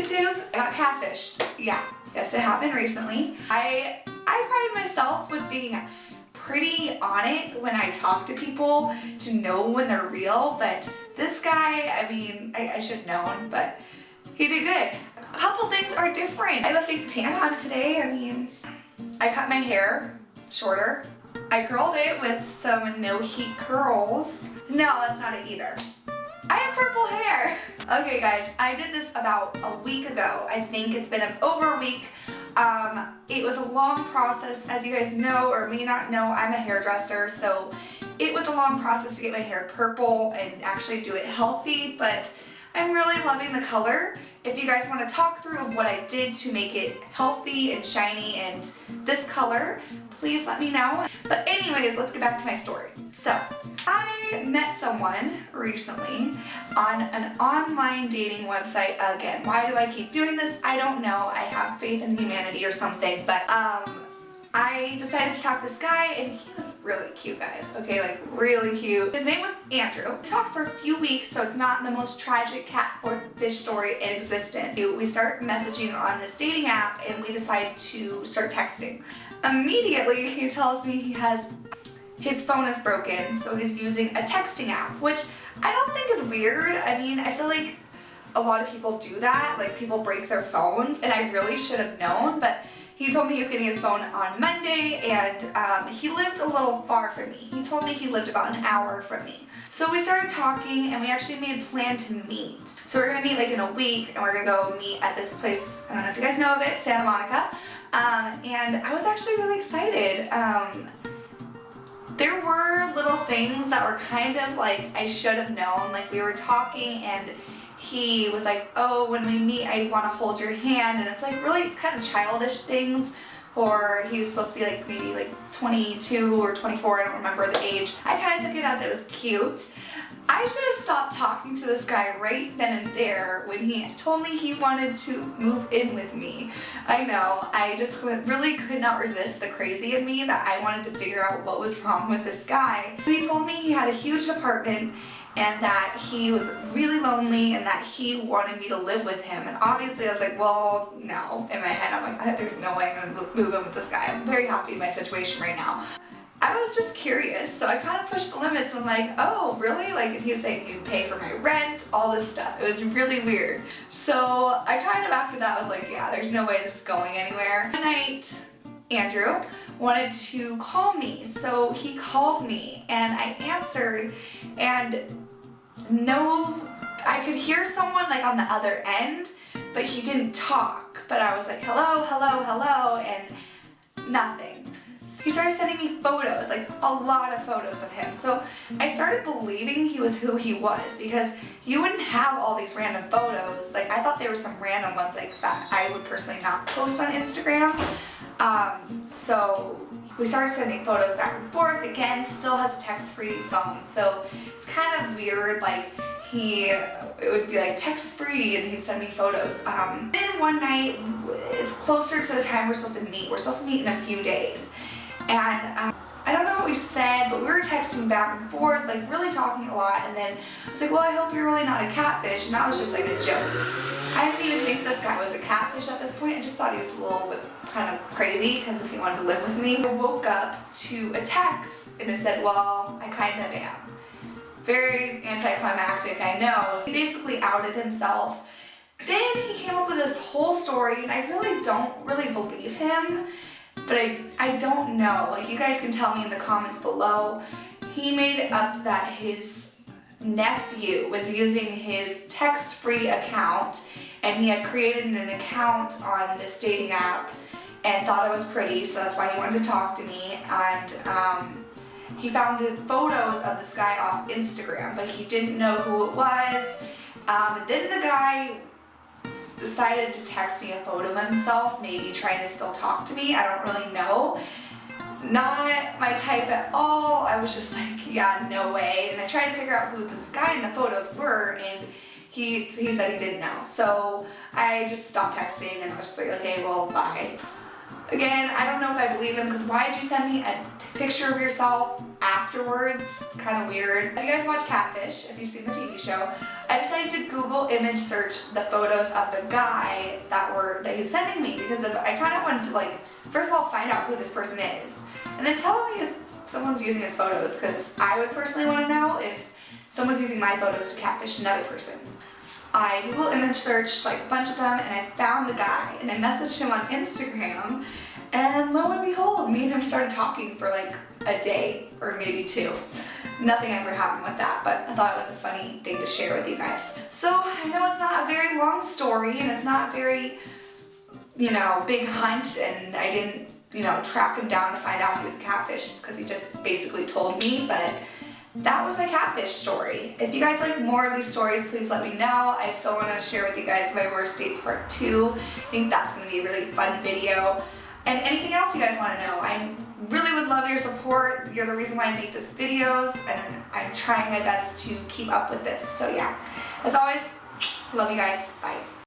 YouTube? I got catfished. Yeah, yes, it happened recently. I pride myself with being pretty on it when I talk to people to know when they're real, but this guy, I mean, I should have known, but he did good. A couple things are different. I have a fake tan on today. I mean, I cut my hair shorter. I curled it with some no heat curls. No, that's not it either. I have purple hair. Okay guys, I did this about a week ago. I think it's been over a week. It was a long process, as you guys know or may not know, I'm a hairdresser, so it was a long process to get my hair purple and actually do it healthy, but I'm really loving the color. If you guys want to talk through of what I did to make it healthy and shiny and this color, please let me know. But anyways, let's get back to my story. So, I met someone recently on an online dating website again. Why do I keep doing this? I don't know. I have faith in humanity or something, but I decided to talk to this guy, and he was really cute, guys. Okay, like really cute. His name was Andrew. We talked for a few weeks, so it's not the most tragic catfish story in existence. We start messaging on this dating app, and we decide to start texting. Immediately, he tells me his phone is broken, so he's using a texting app, which I don't think is weird. I mean, I feel like a lot of people do that, like people break their phones, and I really should have known, but he told me he was getting his phone on Monday, and he lived a little far from me. He told me he lived about an hour from me. So we started talking, and we actually made a plan to meet. So we're gonna meet like in a week, and we're gonna go meet at this place, I don't know if you guys know of it, Santa Monica. And I was actually really excited. There were little things that were kind of like I should have known. Like we were talking, and he was like, oh, when we meet, I want to hold your hand, and it's like really kind of childish things. Or he was supposed to be like maybe like 22 or 24, I don't remember the age. I kind of took it as it was cute. I should have stopped talking to this guy right then and there when he told me he wanted to move in with me. I know, I just really could not resist the crazy in me that I wanted to figure out what was wrong with this guy. He told me he had a huge apartment and that he was really lonely and that he wanted me to live with him. And obviously I was like, well, no. In my head, I'm like, there's no way I'm gonna move in with this guy. I'm very happy in my situation right now. I was just curious, so I kind of pushed the limits. I'm like, oh, really? Like, and he was saying he'd pay for my rent, all this stuff. It was really weird. So I kind of, after that, was like, yeah, there's no way this is going anywhere. One night, Andrew wanted to call me, so he called me, and I answered, and no, I could hear someone like on the other end, but he didn't talk. But I was like, hello, hello, hello, and nothing. He started sending me photos, like a lot of photos of him. So I started believing he was who he was, because you wouldn't have all these random photos. Like I thought there were some random ones like that I would personally not post on Instagram. So we started sending photos back and forth. Again, still has a text-free phone, so it's kind of weird. Like it would be like text-free, and he'd send me photos. Then one night, it's closer to the time we're supposed to meet. We're supposed to meet in a few days. And I don't know what we said, but we were texting back and forth, like really talking a lot, and then I was like, well, I hope you're really not a catfish, and that was just like a joke. I didn't even think this guy was a catfish at this point. I just thought he was a little bit kind of crazy because if he wanted to live with me. I woke up to a text, and it said, well, I kind of am. Very anticlimactic, I know. So he basically outed himself. Then he came up with this whole story, and I really don't believe him. But I don't know. Like, you guys can tell me in the comments below. He made it up that his nephew was using his text-free account, and he had created an account on this dating app and thought it was pretty, so that's why he wanted to talk to me. And he found the photos of this guy off Instagram, but he didn't know who it was. Then the guy decided to text me a photo of himself, maybe trying to still talk to me. I don't really know. Not my type at all. I was just like, yeah, no way. And I tried to figure out who this guy in the photos were, and he said he didn't know. So I just stopped texting, and I was just like, okay, well, bye. Again, I don't know if I believe him, because why did you send me a picture of yourself afterwards? It's kind of weird. If you guys watch Catfish, if you've seen the TV show, I decided to Google image search the photos of the guy that he was sending me, because I kind of wanted to, like, first of all, find out who this person is, and then tell me if someone's using his photos, because I would personally want to know if someone's using my photos to catfish another person. I Google image searched like a bunch of them, and I found the guy, and I messaged him on Instagram, and lo and behold, me and him started talking for like a day or maybe 2. Nothing ever happened with that, but I thought it was a funny thing to share with you guys. So I know it's not a very long story, and it's not a very, big hunt, and I didn't, track him down to find out he was a catfish, because he just basically told me, but that was my catfish story. If you guys like more of these stories, please let me know. I still want to share with you guys my worst dates part 2. I think that's going to be a really fun video. And anything else you guys want to know. I really would love your support. You're the reason why I make these videos, and I'm trying my best to keep up with this. So yeah, as always, love you guys. Bye.